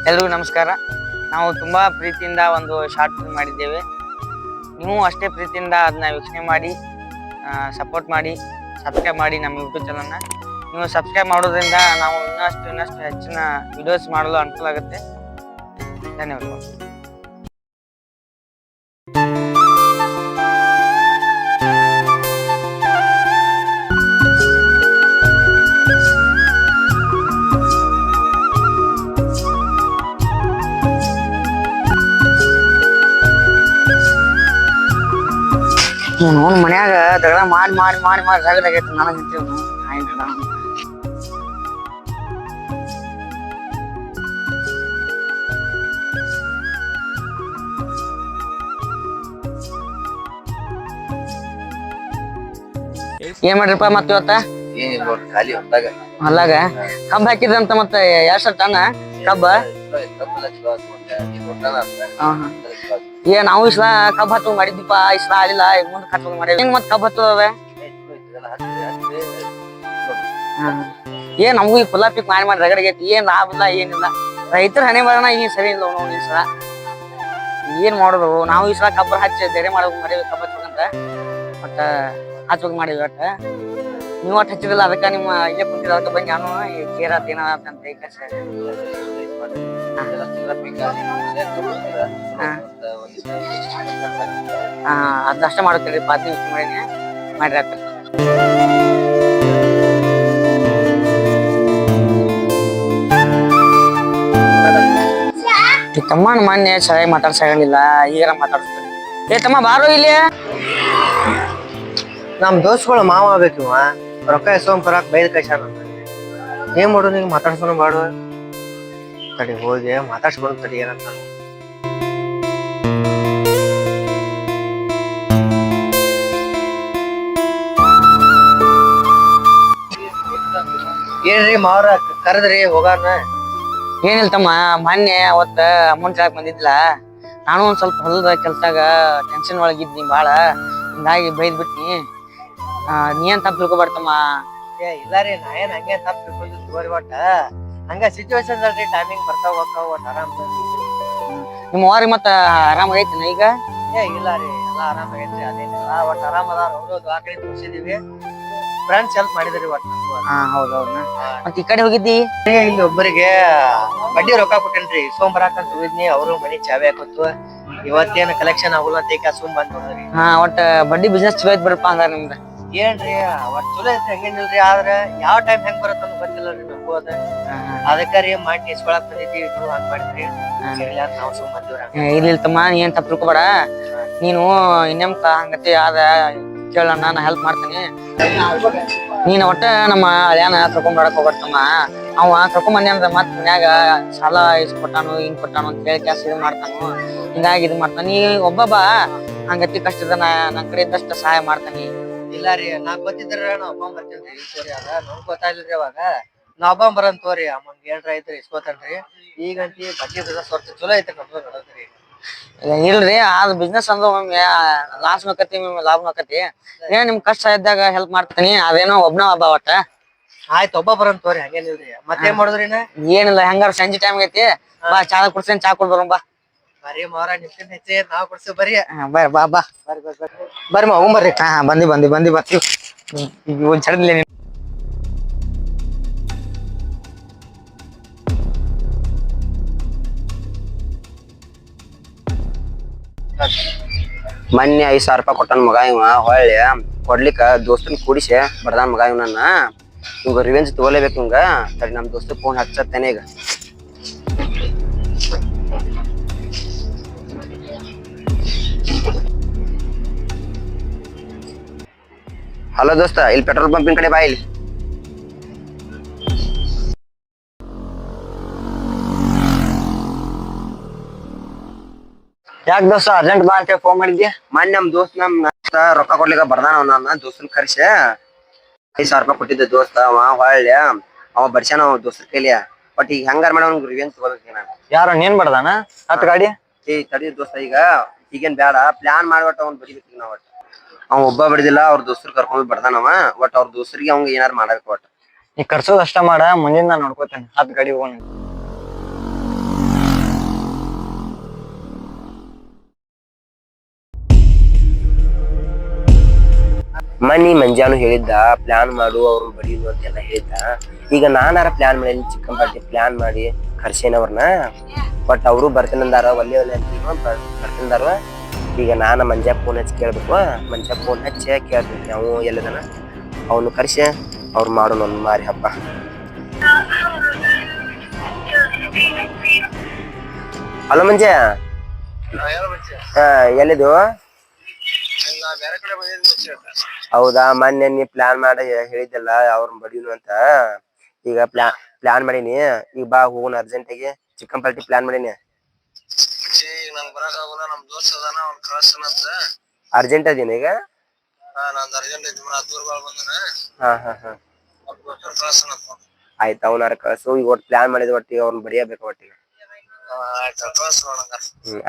ಎಲ್ರಿಗೂ ನಮಸ್ಕಾರ. ನಾವು ತುಂಬ ಪ್ರೀತಿಯಿಂದ ಒಂದು ಶಾರ್ಟ್ ಫಿಲ್ಮ್ ಮಾಡಿದ್ದೇವೆ. ನೀವು ಅಷ್ಟೇ ಪ್ರೀತಿಯಿಂದ ಅದನ್ನ ವೀಕ್ಷಣೆ ಮಾಡಿ, ಸಪೋರ್ಟ್ ಮಾಡಿ, ಸಬ್ಸ್ಕ್ರೈಬ್ ಮಾಡಿ ನಮ್ಮ ಯೂಟ್ಯೂಬ್ ಚಾನಲ್ನ. ನೀವು ಸಬ್ಸ್ಕ್ರೈಬ್ ಮಾಡೋದ್ರಿಂದ ನಾವು ಇನ್ನಷ್ಟು ಹೆಚ್ಚಿನ ವಿಡಿಯೋಸ್ ಮಾಡಲು ಅನುಕೂಲ ಆಗುತ್ತೆ. ಧನ್ಯವಾದಗಳು. ನೋಡ್ ಮನ್ಯಾಗ ದಗಡ ಮಾಡಿ ಮಾಡಿ ಮಾಡಿ ಮಾಡಿ ರಗಡಾಗೈತಿ ನನಗಂತೀವಿ. ಏನ್ ಮಾಡ್ರಿಪ್ಪ ಮತ್ತ ಇವತ್ತ ಹೊಲ್ಲಾಗ ಕಬ್ಬ ಹಾಕಿದ್ರಂತ ಮತ್ತ ಎಷ್ಟ ಟನ್ ಕಬ್ಬ? ನಾವು ಇಸ್ಲಾ ಕಬ್ಬ ಹತ್ತುವಂಗ್ ಮಾಡಿದ್ದಿಪ್ಪ, ಇಸ್ಲಾ ಆಲಿಲ್ಲ, ಮುಂದಕ್ಕೆ ಹತ್ತುವಂಗ್ ಮಾಡಿ ಹೆಂಗ್ ಮತ್ ಕಬ್ಬ ಹತ್ತದ? ನಮಗೂ ಈ ಫುಲ್ಲಾ ಪಿಕ್ ಮಾಡಿ ರಗಡಗೈತಿ. ಏನ್ ಲಾಭ ಇಲ್ಲ, ಏನಿಲ್ಲ. ರೈತರ ಹಣೆ ಬರೋಣ ಈಗ ಸರಿ ಇಲ್ಲ ನೋಡಿ. ಈ ಸಲ ಏನ್ ಮಾಡೋದು, ನಾವು ಈ ಸಲ ಕಬ್ಬ ಹಚ್ಚಿ ಬೇರೆ ಮಾಡೋದು ಮರಿಬೇಕು, ಕಬ್ಬ ಹಚ್ಬೇಕಂತ ಮತ್ತ ಹಚ್ಬೇಕು ಮಾಡಿದ್ವಿ. ಒಟ್ಟ ನೀವು ಒಟ್ಟು ಹಚ್ಚಿದಿಲ್ಲ, ಅದಕ್ಕ ನಿಮ್ಮ ಇಲ್ಲೇ ಕುಂತಿದ ಅದಕ್ಕೆ ಬಂದು ನಾನು ಕೇರತ್ ಏನಾದಂತ ಈಗ ಅದಷ್ಟ ಮಾಡುತ್ತೇಳಿ ಪಾತಿ ವಿಚಾರ ಮಾಡೀನಿ ಮಾಡ್ರಿ ಆತ. ತಮ್ಮನ ಮೊನ್ನೆ ಸರಿಯಾಗಿ ಮಾತಾಡ್ಸಾಗಿಲ್ಲ, ಈಗ ಮಾತಾಡ್ಸ್ತಾನೆ. ತಮ್ಮ ಬಾರೋ ಇಲ್ಲಿ. ನಮ್ ದೋಸ್ತ್ಗಳು ಮಾವ ಆಗ್ಬೇಕು, ರೊಕ್ಕ ಎಸ್ಕೊಂಬರಾಕ್ ಬೈದ್ ಕಳ್ಸ್ಯಾರ. ಏನ್ ಮಾಡು, ನಿಂಗೆ ಮಾತಾಡ್ಸೋಣ ಬಾಡು. ತಡಿ ಹೋಗಿ ಮಾತಾಡ್ಸ್ಕೊಂಡು ತಡಿ ಏನಂತ. ಏನ್ರಿ ಮಾವ್ರ ಕರೆದ್ರಿ ಹೋಗಾರ? ಏನಿಲ್ಲ ತಮ್ಮ, ಮೊನ್ನೆ ಅವತ್ತ ಅಮೌಂಟ್ ಯಾಕೆ ಬಂದಿದ್ದಿಲ್ಲ. ನಾನು ಒಂದ್ ಸ್ವಲ್ಪ ಹೊಲದ ಕೆಲ್ಸಾಗ ಟೆನ್ಷನ್ ಒಳಗಿದ್ನಿ ಬಾಳ, ಹಿಂಗಾಗಿ ಬೈದ್ ಬಿಟ್ನಿ. ನೀ ಏನ್ ತಪ್ಪು ತಿಳ್ಕೊಬಾರ್ದಮ್ಮ. ಇಲ್ಲ ರೀ, ನಾ ಏನ್ ಹಂಗೆ ತಪ್ಪು ತಿಳ್ಕೊಂಡ್ರಿ. ಒಟ್ಟ ಹಂಗ ಸಿಚುವೇಶನ್ ಅಲ್ರಿ, ಟೈಮಿಂಗ್ ಬರ್ತಾವ ಹೋಗ್ತಾವ. ಒಟ್ಟು ಆರಾಮ್. ನಿಮ್ಮ ವಾರಿ ಮತ್ತ ಆರಾಮ ಆಗೈತಿನ ಈಗ? ಇಲ್ಲ ರೀ, ಎಲ್ಲಾ ಆರಾಮ ಆಗೈತ್ರಿ. ಅದೇನಿಲ್ಲ, ಒಟ್ಟು ಆರಾಮ ಅದಾರ. ಅವ್ರು ಆ ಕಡೆ ತೋರ್ಸಿದೀವಿ, ಫ್ರೆಂಡ್ಸ್ ಹೆಲ್ಪ್ ಮಾಡಿದ್ರಿ ಒಟ್ಟು. ಹೌದೌದ. ಮತ್ ಈ ಕಡೆ ಹೋಗಿದ್ದಿ? ಇಲ್ಲಿ ಒಬ್ಬರಿಗೆ ಬಡ್ಡಿ ರೊಕ್ಕ ಕೊಟ್ಟೇನ್ರಿ, ಸೋಮಬರಾಕಂತ ಹೋಗಿದ್ನಿ. ಅವರು ಮನಿ ಚಾವಿ ಹಾಕೊತ್ತು. ಇವತ್ತೇನ್ ಕಲೆಕ್ಷನ್ ಆಗುಲ್ಲ ಅಂತ ಸುಮ್ ಬಂದ್ ನೋಡ್ರಿ. ಒಟ್ಟ ಬಡ್ಡಿ ಬಿಸ್ನೆಸ್ ಚಲೋ ಐತ್ ಬಿಡಪ್ಪ ಹಂಗಾರ ನಿಮ್ದ. ಏನ್ರಿ ಒಟ್ ಚಲೋ ಐತ್ರಿ, ಹಂಗೇನಿಲ್ರಿ. ಆದ್ರ ಯಾವ ಟೈಮ್ ಹೆಂಗ್ ಬರತ್ತ ಗೊತ್ತಿಲ್ಲರಿ ನಮಗೂ. ಅದ ಅದಕ್ಕ ರೀ ಮಾಡಿ ಇಸ್ಕೊಳಕ್ ಬಂದಿದ್ವಿ. ನೀವು ಹಂಗ್ ಮಾಡಿದ್ರಿ, ನಾವು ಸುಮ್ ಬಂದಿವ್ರಿ. ಇಲ್ಲ ತಮ್ಮ, ನೀ ಏನ್ ತಪ್ಪು ತಿಳ್ಕೊಬೇಡ. ನೀನು ಇನ್ನೆಂತ ಹಂಗತಿ ಆದ ಕೇಳೋಣ, ನಾನು ಹೆಲ್ಪ್ ಮಾಡ್ತೀನಿ. ನೀನ್ ಒಟ್ಟ ನಮ್ಮ ಹಳ್ಯಾನ ಕರ್ಕೊಂಡ್ಬರಕ್ ಹೋಗ್ಬರ್ತಮ್ಮ. ಅವ ಕರ್ಕೊಂಡ್ ಅಂದ್ರ ಮತ್ ಮನ್ಯಾಗ ಸಾಲ ಇಸ್ಕೊಟ್ಟಾನು ಹಿಂಗ್ ಕೊಟ್ಟಾನು ಅಂತ ಹೇಳಿ ಜಾಸ್ತಿ ಇದು ಮಾಡ್ತಾನು. ಹಿಂಗಾಗಿ ಇದು ಮಾಡ್ತಾನ. ನೀ ಒಬ್ಬ ಹಂಗತಿ ಕಷ್ಟದ ನನ್ ಕಡೆ ಇದ್ದಷ್ಟ ಸಹಾಯ ಮಾಡ್ತಾನಿ. ಇಲ್ಲ ರೀ, ನಾ ಗೊತ್ತಿದ್ರ ನಾ ಒಬ್ಬ ಬರ್ತೀನ್ರಿ. ತೋರಿ ಅದ ನಮ್ಗ್ ಗೊತ್ತಾಗ್ಲಿಲ್ರಿ ಅವಾಗ. ನಾ ಒಬ್ಬ ಬರಂತ ತೋರಿ. ಅಮ್ಮಂಗ್ ಏನ್ರ ಐತ್ರಿ ಇಸ್ಕೋತನ್ರಿ. ಈಗಂತಿ ಬಡ್ಡಿ ಬಿಸ್ನೆಸ್ ಹೊರ್ತ ಚಲೋ ಐತ್ರಿ ನಮ್ದು ನೋಡದ್ರಿ. ಇಲ್ರಿ, ಅದ್ ಬಿಸ್ನೆಸ್ ಅಂದ್ರ ಒಮ್ಮೆ ಲಾಸ್ ಆಕತಿ, ಲಾಭ ಆಕತಿ. ಏನ್ ನಿಮ್ ಕಷ್ಟ ಇದ್ದಾಗ ಹೆಲ್ಪ್ ಮಾಡ್ತೀನಿ. ಅದೇನೋ ಒಬ್ನ ಒಬ್ಬ ಒಟ್ಟ. ಆಯ್ತು, ಒಬ್ಬ ಬರಂತ ತೋರಿ. ಹಂಗೇನಿಲ್ರಿ. ಮತ್ತೇನ್ ಮಾಡುದ್ರಿ? ಏನಿಲ್ಲ, ಹೆಂಗಾರ ಸಂಜೆ ಟೈಮ್ ಐತಿ, ಬಾ ಚಾ ಕುಡ್ಸೇನ್, ಚಾ ಕುಡ್ಬರೋಣ ಬಾ. ಬರ್ರಿ ಮಾವ್ರ, ನಿಮ್ಕಿಂತ ಹೆಚ್ಚೆ ನಾವ್ ಕೊಡ್ಸೇವ್ ಬರ್ರಿ. ಬರ್ರಿ ಬಾ ಬಾ ಬರ್ರಿ ಮಾವು ಬರ್ರಿ. ಬಂದಿ ಬರ್ತೀವಿ. ಒಂದ್ ಚಡದ್ಲಿ ಮೊನ್ನೆ 5,000 ರೂಪಾಯಿ ಕೊಟ್ಟನ್ ಮಗ. ಇವ ಹೊಳ್ಳಿ ಕೊಡ್ಲಿಕ್ಕ ದೋಸ್ತನ್ ಕೂಡಿಸಿ ಬಡ್ದಾನ್ ಮಗ. ಇವನನ್ನ ಇವಾಗ ರಿವೆಂಜ್ ತಗೋಲೇಬೇಕು. ಇವಂಗ ತಡಿ, ನಮ್ ದೋಸ್ತ ಫೋನ್ ಹಚ್ಚತ್ತೇನೆ ಈಗ. ಹಲೋ ದೋಸ್ತ, ಇಲ್ಲಿ ಪೆಟ್ರೋಲ್ ಪಂಪಿನ ಕಡೆ ಬಾ. ಇಲ್ಲಿ ಯಾಕೆ ದೋಸ್ತ ಅರ್ಜೆಂಟ್ ಬಾ ಅಂತ ಫೋನ್ ಮಾಡಿದ್ಯಾ? ಮೊನ್ನೆ ನಮ್ ದೋಸ್ತ್ ರೊಕ್ಕ ಕೊಡ್ಲಿಕ್ಕ ಬರ್ದಾನ. ನನ್ನ ದೋಸ್ತನ್ ಕರ್ಸಿ 5,000 ರೂಪಾಯಿ ಕೊಟ್ಟಿದ್ದ ದೋಸ್ತ. ಅವ ಹೊಳ್ಳಿ ಅವ ಬರ್ಸ್ಯಾನ ಅವ ದೋಸ್ತರ ಕೈಲಿ. ಬಟ್ ಈಗ ಹೆಂಗಾರ ಮಾಡಿ ಅವ್ನಿಗೆ ರಿವೆಂಜ್ ತಗೋಬೇಕು ನಾನು. ಯಾರು ನೀನ್ ಬಡ್ದಾನ ಹತ್ತು ಗಾಡಿ? ತಡಿ ದೋಸ್ತ, ಈಗೇನ್ ಬೇಡ, ಪ್ಲಾನ್ ಮಾಡ್ಬಿಟ್ಟು ಅವ್ನ್ ಬಡಿಬೇಕು ನಾವ್. ಒಟ್ಟು ಅವ ಒಬ್ಬ ಬಡಿದಿಲ್ಲ, ಅವ್ರ ದೋಸ್ತರು ಕರ್ಕೊಂಡ್ ಬರ್ದಾನವ. ಒಟ್ ಅವ್ರ ದೋಸ್ತರಿಗೆ ಅವ್ಗ ಏನಾರು ಮಾಡಬೇಕು. ಒಟ್ಟು ನೀ ಕರ್ಸೋದ್ ಅಷ್ಟ ಮಾಡ, ಮುಂದಿನ ನಾನ್ ನೋಡ್ಕೋತೇನೆ. 10 ಗಾಡಿ ಹೋಗೋಣ. ಮನಿ ಮಂಜಾನು ಹೇಳಿದ್ದ ಪ್ಲಾನ್ ಮಾಡು ಅವ್ರನ್ನ ಬಡಿಯುದು ಅಂತೆಲ್ಲ ಹೇಳಿದ್ದ. ಈಗ ನಾನಾರ ಪ್ಲಾನ್ ಮಾಡಿ ಚಿಕ್ಕನ್ ಪಾರ್ಟಿ ಪ್ಲಾನ್ ಮಾಡಿ ಕರ್ಸೇನವ್ರನ್ನ. ಬಟ್ ಅವರು ಬರ್ತೀನಂದಾರ ಒಲ್ಲೆ ಅಂತ ಬರ್ತೀನಂದಾರ. ಈಗ ನಾನು ಮಂಜಾ ಫೋನ್ ಹಚ್ಚಿ ಕೇಳ್ಬೇಕು. ಮಂಜಾ ಫೋನ್ ಹಚ್ಚಿ ಕೇಳ್ತೀನಿ ನಾವು ಎಲ್ಲದನ ಅವನು ಕರ್ಸಿ ಅವ್ರು ಮಾಡೋಣ ಒಂದು ಮಾರಿ ಹಬ್ಬ. ಹಲೋ ಮಂಜ, ಎಲ್ಲಿದು? ಹೌದಾ, ಮೊನ್ನೆ ನೀ ಪ್ಲಾನ್ ಮಾಡಿ ಹೇಳಿದ್ದಲ್ಲ ಅವ್ರನ್ನ ಬಡಿಯುನು ಅಂತ. ಈಗ ಪ್ಲಾನ್ ಮಾಡೀನಿ. ಈಗ ಬಾ ಹೋಗೋಣ ಅರ್ಜೆಂಟಾಗಿ. ಚಿಕನ್ ಪಾರ್ಟಿ ಪ್ಲಾನ್ ಮಾಡೀನಿ. ಅರ್ಜೆಂಟ್ ಅದೇನ ಈಗ? ಆಯ್ತು, ಅವನಾರ ಕಳ್ಸು. ಈಗ ಒಟ್ಟು ಪ್ಲಾನ್ ಮಾಡಿದ ಒಟ್ಟಿಗೆ ಅವ್ರನ್ನ ಬಡಿಯಬೇಕು ಒಟ್ಟಿಗೆ.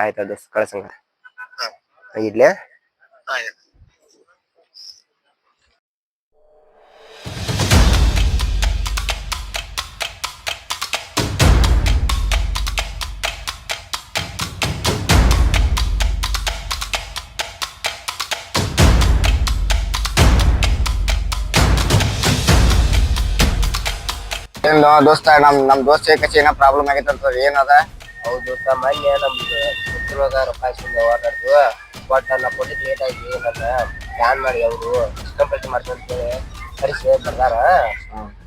ಆಯ್ತು ದೋಸ್ತ, ಕಳ್ಸಂಗ ಇಡ್ಲೆ. ಏನು ದೋಸ್ತ, ನಮ್ ದೋಸ್ತ ಕಚಿ ಏನೋ ಪ್ರಾಬ್ಲಮ್ ಆಗೈತಂತ. ಏನದ? ಹೌದು ದೋಸ್ತ, ಮೊನ್ನೆ ನಮ್ದು ಗೊತ್ತಿರುವಾಗ ರೊಕ್ಕ ಓಡಾಡ್ದು. ಬಟ್ ನಾ ಕೊಟ್ಟಿದ್ ಲೇಟ್ ಆಗಿ ನನ್ನ ಪ್ಲಾನ್ ಮಾಡಿ ಅವರು ಚಿಕನ್ ಪಾರ್ಟಿ ಮಾಡ್ತೀನಿ ಅಂತೇಳಿ ಕರಿಸಿ ಬರ್ದಾರ.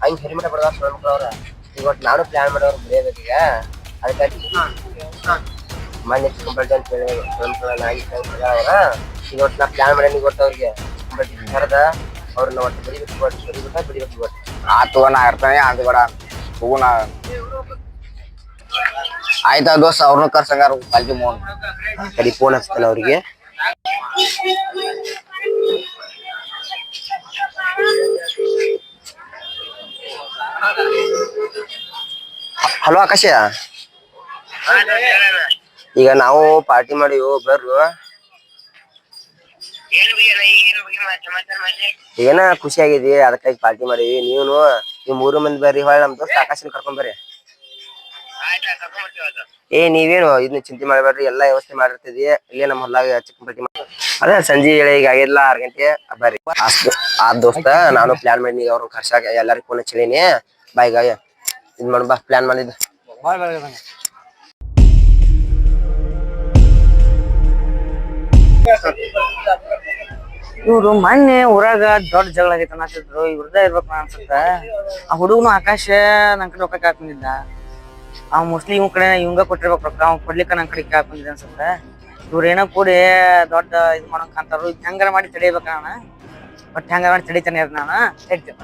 ಹಂಗೆ ಹೆರಿಮಠ ಬರ್ದಾರ ಸುಳ್ಮಕ್ಳು ಅವ್ರ. ಈಗ ಒಟ್ಟು ನಾನು ಪ್ಲಾನ್ ಮಾಡೋರು ಬರೆಯಬೇಕೀಗ. ಅದಕ್ಕಾಗಿ ಮೊನ್ನೆ ಚಿಕನ್ ಪಾರ್ಟಿ ಅಂತೇಳಿ ಸುಳ್ಮಕ್ಳನ್ನ ಆಗಿ ಬರ್ದಾರ ಅವ್ರ. ಈಗ ಒಟ್ಟು ನಾ ಪ್ಲಾನ್ ಮಾಡಿ ಗೊತ್ತ ಅವ್ರಿಗೆ. ಬಟ್ ಕರೆದ ಅವ್ರನ್ನ ಒಟ್ಟು ಬಡಿಬೇಕು ಒಟ್ಟು. ಆತು, ನಾ ಇರ್ತಾನೆ. ಅದು ಬೇಡ, ಹೋಗುಣ. ಆಯ್ತಾ ದೋಸ್ತ, ಅವ್ರನ್ನ ಕರ್ಸಂಗಾರ ಪಾಲ್ಟಿ ಮೋನ್ ಕಡಿ ಫೋನ್ ಹಚ್ತಾನೆ ಅವ್ರಿಗೆ. ಹಲೋ ಆಕಾಶ, ಈಗ ನಾವು ಪಾರ್ಟಿ ಮಾಡಿವು ಬರ್ರು. ಏನ ಖುಷಿ ಆಗಿದೆ, ಅದಕ್ಕಾಗಿ ಪಾರ್ಟಿ ಮಾಡಿವಿ. ನೀವು 3 ಮಂದಿ ಬರ್ರಿ. ಹೊಳ್ಳಿ ನಮ್ ದೋಸ್ತ ಆಕಾಶನ ಕರ್ಕೊಂಡ್ ಬರ್ರಿ. ನೀವೇನು ಇದನ್ನ ಚಿಂತೆ ಮಾಡಬೇಡ್ರಿ, ಎಲ್ಲಾ ವ್ಯವಸ್ಥೆ ಮಾಡಿರ್ತಿದ್ವಿ. ಇಲ್ಲೇ ನಮ್ಮ ಹೊಲ್ದಾಗ ಚಿಕನ್ ಪಾರ್ಟಿ ಅದೇ ಸಂಜೆ ಈಗ ಆಗಿಲ್ಲ 6 ಗಂಟೆ ಬರ್ರಿ. ಆ ದೋಸ್ತ ನಾನು ಪ್ಲಾನ್ ಮಾಡಿ ಅವ್ರನ್ನ ಕರ್ಸಾಕ ಎಲ್ಲಾರಿಗೂ ಫೋನ್ ಹಚ್ಚಿದೀನಿ. ಬಾಯ್ಗ ಇದ್ ಮಾಡ ಬಾ, ಪ್ಲಾನ್ ಮಾಡಿದ್ದು. ಇವ್ರು ಮೊನ್ನೆ ಊರಾಗ ದೊಡ್ಡ ಜಗಳ ಆಗೈತೆ ಅನ್ನತಿದ್ರು. ಇವ್ರದ ಇರ್ಬೇಕು ಅನ್ಸುತ್ತ. ಆ ಹುಡುಗನು ಆಕಾಶ ನನ್ ಕಡೆ ರೊಕ್ಕ ಹಾಕೊಂಡಿದ್ದ. ಅವ್ ಮೋಸ್ಟ್ಲಿ ಇವ್ ಕಡೆ ಇವಂಗ ಕೊಟ್ಟಿರ್ಬೇಕು ರೊಕ್ಕ. ಅವ್ ಕೊಡ್ಲಿಕ್ಕ ನನ್ ಕಡೆ ಹಾಕೊಂಡಿದ್ದ ಅನ್ಸುತ್ತ. ಇವ್ರೇನೋ ಕೂಡಿ ದೊಡ್ಡ ಇದ್ ಮಾಡೋಕ್ ಅಂತಾರು. ಹೆಂಗಾರ ಮಾಡಿ ತಡಿಬೇಕ ನಾನು. ಬಟ್ ಹೆಂಗಾರ ಮಾಡಿ ತಡಿತಾನೆ ನಾನು ಹೇಳ್ತೇನೆ.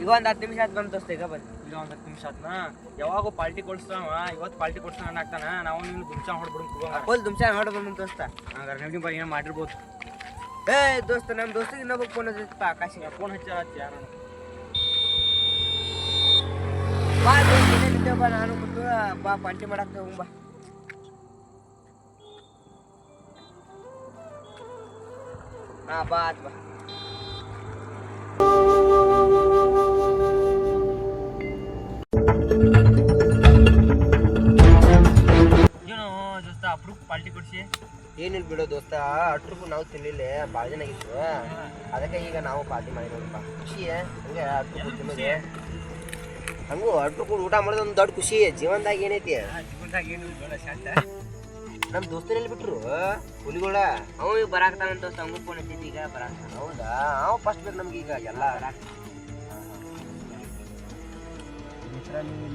ಈಗ ಒಂದ್ 10 ನಿಮಿಷ ಆತ್ ಬಂದ್ ದೋಸ್ತ. ಈಗ ಬಂದ್ ಈಗ ಒಂದ್ 10 ನಿಮಿಷ ಆತ್ನ. ಯಾವಾಗೂ ಪಾರ್ಟಿ ಕೊಡ್ಸ್ತಾವ, ಇವತ್ತು ಪಾರ್ಟಿ ಕೊಡ್ಸ್ತಾನ ಆಗ್ತಾನ. ನಾವು ನೀನು ದುಮ್ಚಾ ಹೊಡ್ಬಿಡು. ಫುಲ್ ದುಮ್ಸಾ ಹೊಡ್ಬಂದ್ ದೋಸ್ತ. ಹಂಗಾರೆ ನಿಮ್ಗೆ ಬರೀ ಏನೋ ಮಾಡಿರ್ಬೋದು. ದೋಸ್ತ, ನಮ್ ದೋಸ್ತಿಗೆ ಇನ್ನೊಬ್ಬ ಫೋನ್ ಹಚ್ಚಪ್ಪ, ಆಕಾಶಿಗೆ ಫೋನ್ ಹಚ್ಚಾರ ಯಾರು? ಬಾ ದೋಸ್ತ, ಬಾ ನಾನು ಕೊಟ್ಟು ಬಾ ಪಾರ್ಟಿ ಮಾಡಕ್ ಹೋಗ್ ಬಾ. ಬಾ ಆತ್ ಬಾ. ಏನು ದೋಸ್ತ ಅಪ್ರೂಪ್ ಪಾರ್ಟಿ ಕೊಡ್ಸಿ? ಏನಿಲ್ಲ ಬಿಡೋ ದೋಸ್ತ, ಅಟ್ರಿಗೂ ನಾವು ತಿನ್ಲಿಲ್ಲ, ಭಾಳ ಜನ ಆಗಿತ್ತು. ಅದಕ್ಕೆ ಈಗ ನಾವು ಪಾರ್ಟಿ ಮಾಡಿದ್ರಪ್ಪ. ಖುಷಿ ಹಂಗೆ ಅಟ್ರು ತಿನ್ನೋದು. ಹಂಗೂ ಅಟ್ರು ಕೂಡ ಊಟ ಮಾಡೋದು ಒಂದು ದೊಡ್ಡ ಖುಷಿ ಜೀವನದಾಗ. ಏನೈತಿ ಜೀವನದಾಗ ಏನು ಶಾಂತ. ನಮ್ಮ ದೋಸ್ತರಲ್ಲಿ ಬಿಟ್ರು ಹುಲಿಗೋಳ. ಅವ ಈಗ ಬರಾಕ್ತಾನ ದೋಸ್ತ. ಹಂಗೂ ಫೋನ್ ಹಚ್ಚಿದ್ದು ಈಗ ಬರಾಕ್ತಾನ. ಹೌದಾ? ಅವ ಫಸ್ಟ್ ಬೇಕು ನಮ್ಗೆ ಈಗ ಎಲ್ಲ.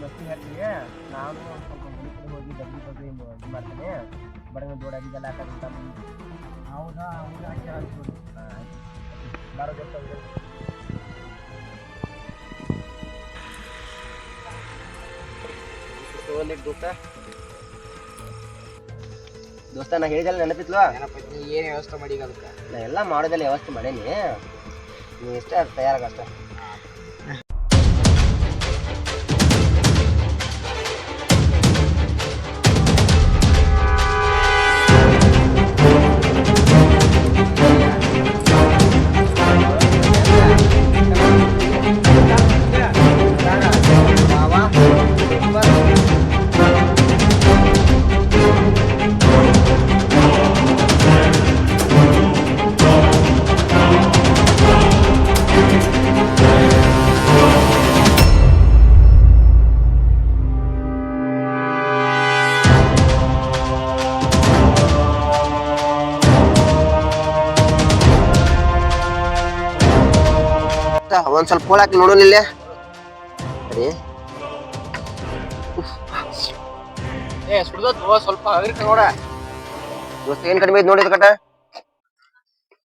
ಮಸ್ತಿ ಹೇಳ್ತೀವಿ. ನಾನು ಸ್ವಲ್ಪ ಮನೆ ಕಡೆ ಹೋಗಿ ಡಬ್ಬಿ ಇದು ಮಾಡ್ತೇನೆ. ಬಡಗ ದೊಡ್ಡ ಅಡಿಗೆಲ್ಲ ಹಾಕೋದಂತ. ಹೌದಾ? ಬಾರೋ ದೋಸ್ತ. ದೋಸ್ತ ನಾ ಹೇಳಿದಲ್ಲ ನೆನಪಿತ್ಲ್ವಾ? ಏನ್ ವ್ಯವಸ್ಥೆ ಮಾಡಿ ಅದಕ್ಕೆ? ನಾ ಎಲ್ಲ ಮಾಡೋದೆಲ್ಲ ವ್ಯವಸ್ಥೆ ಮಾಡೇನಿ. ನೀವು ಎಷ್ಟೇ ತಯಾರಾಗ ಅಷ್ಟ. ಒಂದ್ ಸ್ವಲ್ಪ ಹೋಳಾಕಿ ನೋಡೋಣ ಇಲ್ಲೇ ಸರಿ ಸ್ವಲ್ಪ ನೋಡ ದೋಸ್ತ ಏನ್ ಕಡಿಮೆ ಐತಿ ನೋಡಿದ ಕಟ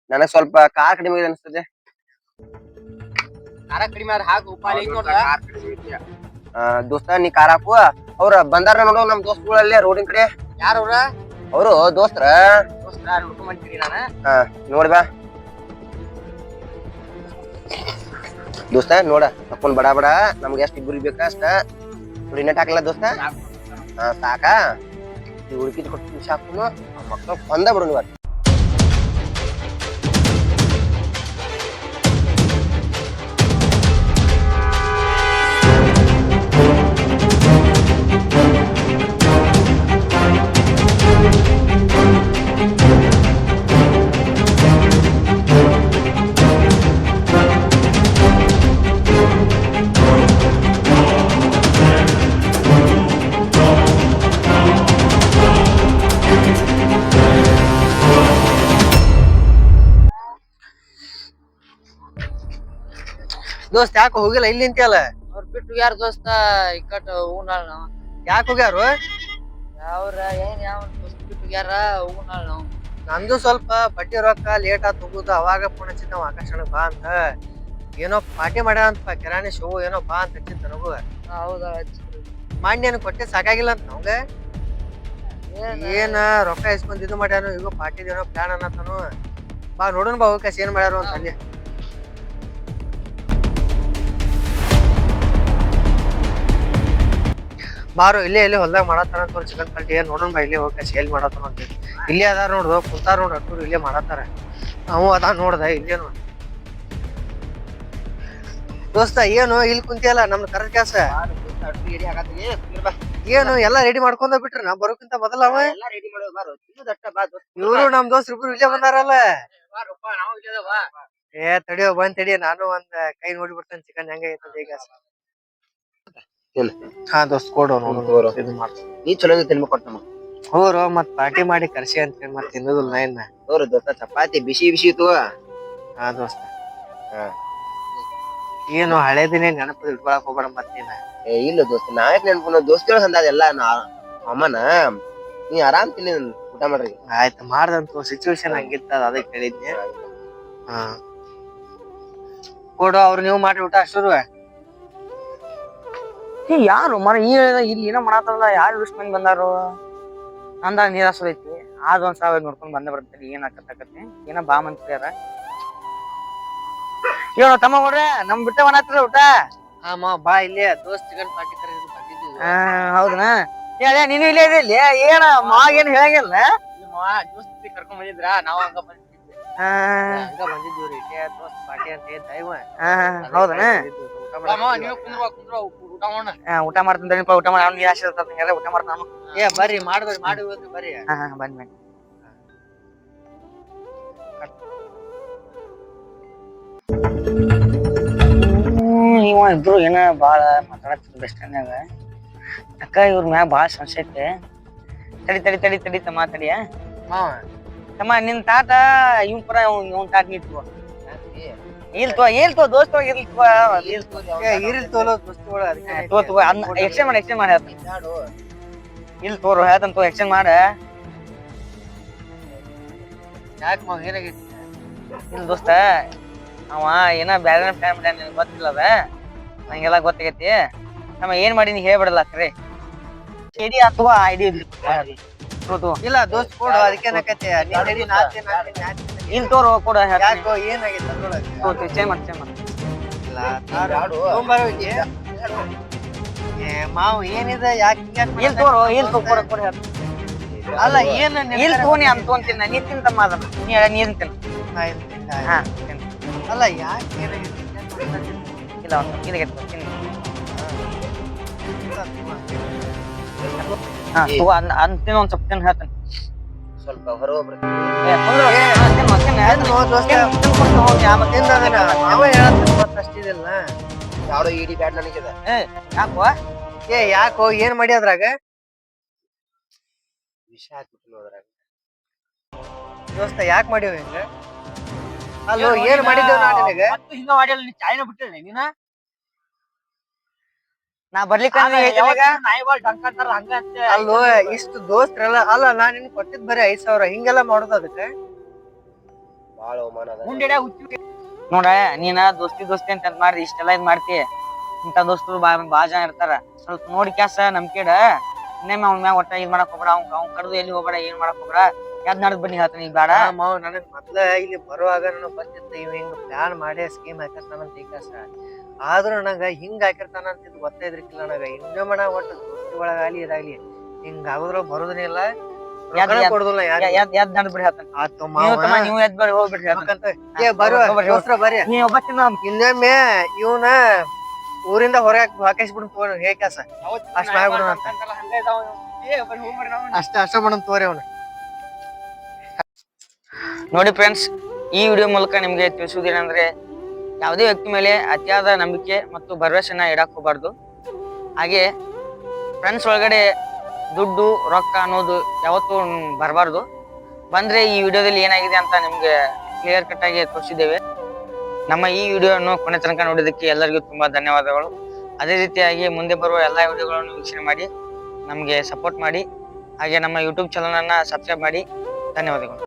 ನನಗ್ ಸ್ವಲ್ಪ ಕಾರ್ ಕಡಿಮೆ ಇದೆ ಅನಿಸ್ತದೆ ಖಾರ ಕಡಿಮೆ ಹಾಕು ದೋಸ್ತ ನೀ ಕಾರ್ ಹಾಕು ಅವ್ರ ಬಂದಾರ ನೋಡೋ ನಮ್ ದೋಸ್ತುಗಳಲ್ಲೇ ರೋಡಿನ ಕಡೆ ಯಾರವ್ರ ಅವರು ದೋಸ್ತರ ನೋಡ್ಕೊಂಡ್ಬಂತೀನಿ ನಾನ ನೋಡ್ ಬಾ ದೋಸ್ತ ನೋಡ ಹಾಕೊಂಡ್ ಬಡ ಬಡ ನಮ್ಗೆ ಎಷ್ಟ್ ಇಬ್ಬರು ಬೇಕ ಅಷ್ಟ ನೋಡಿ ನೆಟ್ ಹಾಕಲ್ಲ ದೋಸ್ತ ಸಾಕ ಈ ಉಳ್ಕಿದ್ ಕೊಟ್ಟು ಸಾಕು ಮಕ್ಕಳು ಬಂದ ಬಿಡು ನೀವು ದೋಸ್ತ ಯಾಕೆ ಹೋಗಿಲ್ಲ ಇಲ್ಲಿ ನಿಂತಿಯಲ್ಲ ಅವ್ರ ಬಿಟ್ಟು ಯಾರ ದೋಸ್ತ ಇಕ್ಕಟ್ ಹೂನಾಳ್ ನಾವ್ ಯಾಕೆ ಹೋಗ್ಯಾರು ಯಾವ್ರ ಏನ್ ಯಾವ ದೋಸ್ತ ಬಿಟ್ಟು ಯಾರ ಹೂನಾಳ್ ನಾವ್ ನಂದು ಸ್ವಲ್ಪ ಬಡ್ಡಿ ರೊಕ್ಕ ಲೇಟ್ ಆತ್ ಹೋಗುದು ಅವಾಗ ಫೋನ್ ಹಚ್ಚಿದ್ ನಾವ್ ಆಕಾಶಣ ಬಾ ಅಂತ ಏನೋ ಪಾರ್ಟಿ ಮಾಡ್ಯಾರ ಅಂತ ಕಿರಾಣಿ ಶೋ ಏನೋ ಬಾ ಅಂತ ಹಚ್ಚಿದ್ ನನಗೂ ಹೌದಾ ಮಾನ್ಯನ್ ಕೊಟ್ಟೆ ಸಾಕಾಗಿಲ್ಲ ಅಂತ ನಮ್ಗ ಏನ ರೊಕ್ಕ ಇಸ್ಕೊಂಡ್ ಇದು ಮಾಡ್ಯಾನು ಈಗ ಪಾರ್ಟಿ ಏನೋ ಪ್ಲಾನ್ ಅನ್ನತಾನು ಬಾ ನೋಡೋಣ ಬಾ ಅವಕಾಶ ಏನ್ ಮಾಡ್ಯಾರು ಅಂತ ಅಲ್ಲಿ ಬಾರು ಇಲ್ಲೇ ಇಲ್ಲಿ ಹೊಲ್ದಾಗ ಮಾಡತ್ತಾರ ಅಂತ ಚಿಕನ್ ಪಾರ್ಟಿ ಏನ್ ನೋಡೋಣ ಬಾ ಇಲ್ಲೇ ಹೋಗಿ ಸೇಲ್ ಮಾಡತ್ತಾನ ಅಂತ ಇಲ್ಲೇ ಅದಾರ ನೋಡ್ದು ಕುಂತಾರ ನೋಡ್ರಿ ಅಟ್ಟೂರು ಇಲ್ಲೇ ಮಾಡತ್ತಾರ ಅವ ಅದ ನೋಡ್ದ ಇಲ್ಲೇ ನೋಡ್ ದೋಸ್ತ ಏನು ಇಲ್ಲಿ ಕುಂತಿಯಲ್ಲ ನಮ್ದು ಕರೆಕ್ಟ್ ಕೆಲಸ ಏನು ಎಲ್ಲಾ ರೆಡಿ ಮಾಡ್ಕೊಂಡ ಬಿಟ್ರಿ ನಾ ಬರೋಕ್ಕಿಂತ ಮೊದಲ ಅವ ಇವ್ರು ನಮ್ ದೋಸ್ತ್ ಇಬ್ರು ಇಲ್ಲೇ ಬಂದಾರಲ್ಲ ಏ ತಡಿಯೋ ಬಂದ್ ತಡಿಯ ನಾನು ಒಂದ್ ಕೈ ನೋಡಿ ಬಿಡ್ತೇನೆ ಚಿಕನ್ ಹೆಂಗ ಐತದ ಈಗ ಹಾ ದೋಸ್ತ್ ಕೊಡು ಇದು ಮಾಡ್ತೀನಿ ನೀ ಚಲೋ ತಿನ್ಬೇಕು ಕೊಡ್ತಮ್ಮ ಹೋರು ಮತ್ ಪಾರ್ಟಿ ಮಾಡಿ ಕರ್ಸಿ ಅಂತ ಮತ್ ತಿನ್ನೋದಿಲ್ಲ ಏನ್ ನೋರು ದೋಸ್ತ ಚಪಾತಿ ಬಿಸಿ ಬಿಸಿ ಇತ್ತು ಹಾ ದೋಸ್ತ ಏನು ಹಳೆ ದಿನ ನೆನಪು ಇಟ್ಕೊಳಕ್ ಹೋಗ್ಬೇಡ ಮತ್ತೇನ ಏ ಇಲ್ಲ ದೋಸ್ತ ನಾಯಕ್ ನೆನ್ಪು ದೋಸ್ತಿಗಳು ಅಂದದೆಲ್ಲ ಅಮ್ಮನ ನೀ ಆರಾಮ್ ತಿನ್ನಿ ಊಟ ಮಾಡ್ರಿ ಆಯ್ತು ಮಾಡ್ದಂತ ಸಿಚುವೇಶನ್ ಹಂಗಿತ್ತ ಅದಕ್ಕೆ ಹೇಳಿದ್ನಿ ಹಾ ಕೊಡು ಅವ್ರು ನೀವು ಮಾಡ್ರಿ ಊಟ ಅಷ್ಟರು ಯಾರು ಮರ ಇಲ್ಲಿ ಏನೋ ಮಾಡತ್ತಲ್ಲ ಯಾರು ಇಷ್ಟ ಮಂದಿ ಬಂದಾರು ನಂದಾಗ ನೀರ್ ಹಸೋದೈತಿ ಅದೊಂದ್ ಸಾವಿರ ನೋಡ್ಕೊಂಡ್ ಬಂದ ಬರ್ತೇನೆ ಏನ್ ಆಕತ್ತಕತಿ ಏನೋ ಬಾ ಮಂತ್ರಿಯಾರ ಹೇಳೋ ತಮ್ಮ ಕೊಡ್ರೆ ನಮ್ ಬಿಟ್ಟ ಮನತ್ರ ಊಟ ಆಮ ಬಾ ಇಲ್ಲೇ ದೋಸ್ತ್ ಚಿಕನ್ ಪಾರ್ಟಿ ಕರೆದು ಬಂದಿದ್ದೀವಿ ಹೌದನ ಹೇಳ ನೀನು ಇಲ್ಲೇ ಇದೆ ಇಲ್ಲಿ ಏನ ಮಾಗ ಏನ್ ಹೇಳಂಗಿಲ್ಲ ದೋಸ್ತಿ ಕರ್ಕೊಂಡ್ ಬಂದಿದ್ರ ನಾವ್ ಹಂಗ ಬಂದಿದ್ದೀವ್ರಿ ಇಲ್ಲೇ ದೋಸ್ತ್ ಪಾರ್ಟಿ ಅಂತ ದೈವ ಹೌದನ ಊಟ ಮಾಡ್ತೀನಿ ಊಟ ಮಾಡಿ ಅವ್ನಿಗೆ ಆಶೆ ಊಟ ಮಾಡ್ತಾನ ಏ ಬರ್ರಿ ಮಾಡಿ ಬರ್ರಿ ಬನ್ನಿ ಬನ್ನಿ ಇವ ಇಬ್ರು ಏನ ಬಾಳ ಮಾತಾಡತ್ತಿದ್ರು ಬೆಸ್ಟ್ನ್ಯಾಗ ಅಕ್ಕ ಇವ್ರ ಮ್ಯಾಗ ಬಾಳ ಸಂಶಯ ಐತೆ ತಡಿ ತಡಿಯ ತಮ್ಮ ನಿನ್ ತಾತ ಇವ್ನ ಪರ ಇವ್ನ ತಾತ ನಿಂತು ಇಲ್ತೋ ದೋಸ್ತ ಎಕ್ಸ್ಚೇಂಜ್ ಮಾಡಿ ಇಲ್ಲಿ ತೋರು ಹೇಳ್ತಂತ ಎಕ್ಸ್ಚೇಂಜ್ ಮಾಡ ಯಾಕೆ ಮಾವ ಏನಾಗೈತಿ ಇಲ್ಲ ದೋಸ್ತ ಅವ ಏನ ಬ್ಯಾರೆ ಪ್ಲಾನ್ ಮಾಡ್ಯಾನ ನಿನಗೆ ಗೊತ್ತಿಲ್ಲ ಅದ ನಂಗೆಲ್ಲ ಗೊತ್ತಾಗೈತಿ ನಮ್ಮ ಏನ್ ಮಾಡಿ ನೀ ಹೇಳ್ಬಿಡಲ್ಲ ಕರೆ ಚೆಡಿ ಅಥವಾ ಐಡಿ ಇಲ್ಲ ದೋಸ್ತ್ ಕೊಡು ಅದಕ್ಕೇನಕತ್ತೆ ಇಲ್ಲಿ ತೋರು ಕೊಡ ಯಾಕೋ ಏನಾಗೈತೆ ಚೇಂಜ್ ಮಾಡಿ ಮಾವು ಏನಿದೆ ಯಾಕೆ ಇಲ್ಲಿ ತೋರು ಇಲ್ಲಿ ಕೊಡ ಕೊಡ ಅಲ್ಲ ಏನ್ ಇಲ್ಲಿ ತೋನಿ ಅಂತ ಅಂತೀನಿ ನೀ ತಿಂತಮ್ಮ ಅದನ್ನ ನೀನ್ ತಿನ್ನ ಹಾ ಅಲ್ಲ ಯಾಕೆ ಏನಾಗೈತಿ ಇಲ್ಲ ಇದಾಗೈತಿ ತಿನ್ನ ಅಂತಿನ ಒಂದ್ ಸ್ವಲ್ಪ ತಿನ್ ಹೇಳ್ತಾನೆ ಸ್ವಲ್ಪ ಹೊರ ಅಷ್ಟಿದಿಲ್ಲ ಯಾವ್ದೋ ಇಡಿ ಬ್ಯಾಡ್ ನನಗಿದೆ ಯಾಕೋ ಯಾಕೋ ಏನ್ ಮಾಡಿ ಅದ್ರಾಗ ವಿಷ ಹಾಕ್ಬಿಟ್ಟು ಅದ್ರಾಗ ದೋಸ್ತ ಯಾಕೆ ಮಾಡಿವ ಹಿಂಗ ಅಲ್ಲೋ ಏನ್ ಮಾಡಿದ್ದೇವ್ ನಾ ನಿನಗೆ ಮತ್ತು ಹಿಂಗ ಮಾಡಿಲ್ಲ ನೀ ಚಾಯ್ನ ಬಿಟ್ಟಿಲ್ಲ ನೀನ ನಾ ಬರ್ಲಿಕ್ಕ ನಾಯಿಗಳು ಡಂಕ್ ಅಂತಾರ ಹಂಗ ಅಂತ ಅಲ್ಲೋ ಇಷ್ಟು ದೋಸ್ತ್ರಲ್ಲ ಅಲ್ಲ ನಾ ನಿನ್ ಕೊಟ್ಟಿದ್ ಬರೀ 5,000 ಹಿಂಗೆಲ್ಲ ಮಾಡೋದು ಅದಕ್ಕೆ ಬಾಳ ಅವಮಾನ ಅದ ಮುಂದೆ ಹುಚ್ಚಿ ನೋಡ ನೀನ ದೋಸ್ತಿ ಅಂತ ಮಾಡ್ರಿ ಇಷ್ಟೆಲ್ಲಾ ಇದ್ ಮಾಡ್ತಿ ಇಂತ ದೋಸ್ತರು ಬಾಳ ಜನ ಇರ್ತಾರ ಸ್ವಲ್ಪ ನೋಡಿ ಕ್ಯಾಸ ನಂಬಿಕೆಡ ಇನ್ನೊಮ್ಮೆ ಅವ್ನ ಮ್ಯಾಗ ಒಟ್ಟ ಇದ್ ಮಾಡಕ್ ಹೋಗ್ಬೇಡ ಅವ್ನ್ ಕಡ್ದು ಎಲ್ಲಿ ಹೋಗ್ಬೇಡ ಏನ್ ಮಾಡಕ್ ಹೋಗ್ಬೇಡ ಯಾದ್ ನಡ್ದ್ ಬನ್ನಿ ಹೇಳ್ತಾನೆ ಈಗ ಬೇಡ ಮಾವ್ ನನಗ್ ಮೊದ್ಲ ಇಲ್ಲಿ ಬರುವಾಗ ನನಗ್ ಗೊತ್ತಿತ್ತು ಇವ್ ಹಿಂಗ್ ಪ್ಲಾನ್ ಮಾಡಿ ಸ್ಕೀಮ್ ಹಾಕಿರ್ತಾನಂತ ಈಕಾಸ ಆದ್ರೂ ನನಗ ಹಿಂಗ್ ಹಾಕಿರ್ತಾನ ಅಂತ ಇದು ಗೊತ್ತಾಯ್ದ್ರಿಕಿಲ್ಲ ನನಗ ಇನ್ನೊಮ್ಮೆ ನಾ ಒಟ್ಟು ದೋಸ್ತಿ ಒಳಗಾಗ್ಲಿ ಇದಾಗ್ಲಿ ಹಿಂಗ್ ಆಗುದ್ರ ಬರೋದನೇ ಇಲ್ಲ ಕೊಡುದಿಲ್ಲ ಯಾರು ಯಾದ್ ನಡ್ದ್ ಬಿಡಿ ಹೇಳ್ತಾನೆ ಆತು ನೀವು ಎದ್ ಬರ್ರಿ ಹೋಗ್ಬಿಡ್ರಿ ಹೇಳ್ತಾನೆ. ದೋಸ್ತ್ರ ಬರ್ರಿ ನೀವ್ ಒಬ್ಬತ್ತಿನ ಇನ್ನೊಮ್ಮೆ ಇವನ ಊರಿಂದ ಹೊರಗೆ ಹಾಕಿಸ್ಬಿಡ್ ತೋರಿ ಹೇಕಾಸ ಅಷ್ಟ್ ಮಾಡ್ಬಿಡೋಣ ಅಂತ ಹಂಗ ಇದಾವ ಹೋಗ್ಬೇಡ್ರಿ ನಾವು ಅಷ್ಟ ಮಾಡೋಣ ತೋರಿ ಅವ್ನ ನೋಡಿ ಫ್ರೆಂಡ್ಸ್ ಈ ವಿಡಿಯೋ ಮೂಲಕ ನಿಮ್ಗೆ ತಿಳಿಸುವುದೇನೆಂದ್ರೆ ಯಾವುದೇ ವ್ಯಕ್ತಿ ಮೇಲೆ ಅತಿಯಾದ ನಂಬಿಕೆ ಮತ್ತು ಭರವಸೆನ ಇಡಕ್ ಹೋಗ್ಬಾರ್ದು. ಹಾಗೆ ಫ್ರೆಂಡ್ಸ್ ಒಳಗಡೆ ದುಡ್ಡು ರೊಕ್ಕ ಅನ್ನೋದು ಯಾವತ್ತೂ ಬರಬಾರ್ದು. ಬಂದ್ರೆ ಈ ವಿಡಿಯೋದಲ್ಲಿ ಏನಾಗಿದೆ ಅಂತ ನಿಮ್ಗೆ ಕ್ಲಿಯರ್ ಕಟ್ ಆಗಿ ತೋರಿಸಿದ್ದೇವೆ. ನಮ್ಮ ಈ ವಿಡಿಯೋವನ್ನು ಕೊನೆ ತನಕ ನೋಡಿದ್ದಕ್ಕೆ ಎಲ್ಲರಿಗೂ ತುಂಬಾ ಧನ್ಯವಾದಗಳು. ಅದೇ ರೀತಿಯಾಗಿ ಮುಂದೆ ಬರುವ ಎಲ್ಲಾ ವಿಡಿಯೋಗಳನ್ನು ವೀಕ್ಷಣೆ ಮಾಡಿ ನಮಗೆ ಸಪೋರ್ಟ್ ಮಾಡಿ. ಹಾಗೆ ನಮ್ಮ ಯೂಟ್ಯೂಬ್ ಚಾನಲ್ ಅನ್ನ ಸಬ್ಸ್ಕ್ರೈಬ್ ಮಾಡಿ. ಧನ್ಯವಾದಗಳು.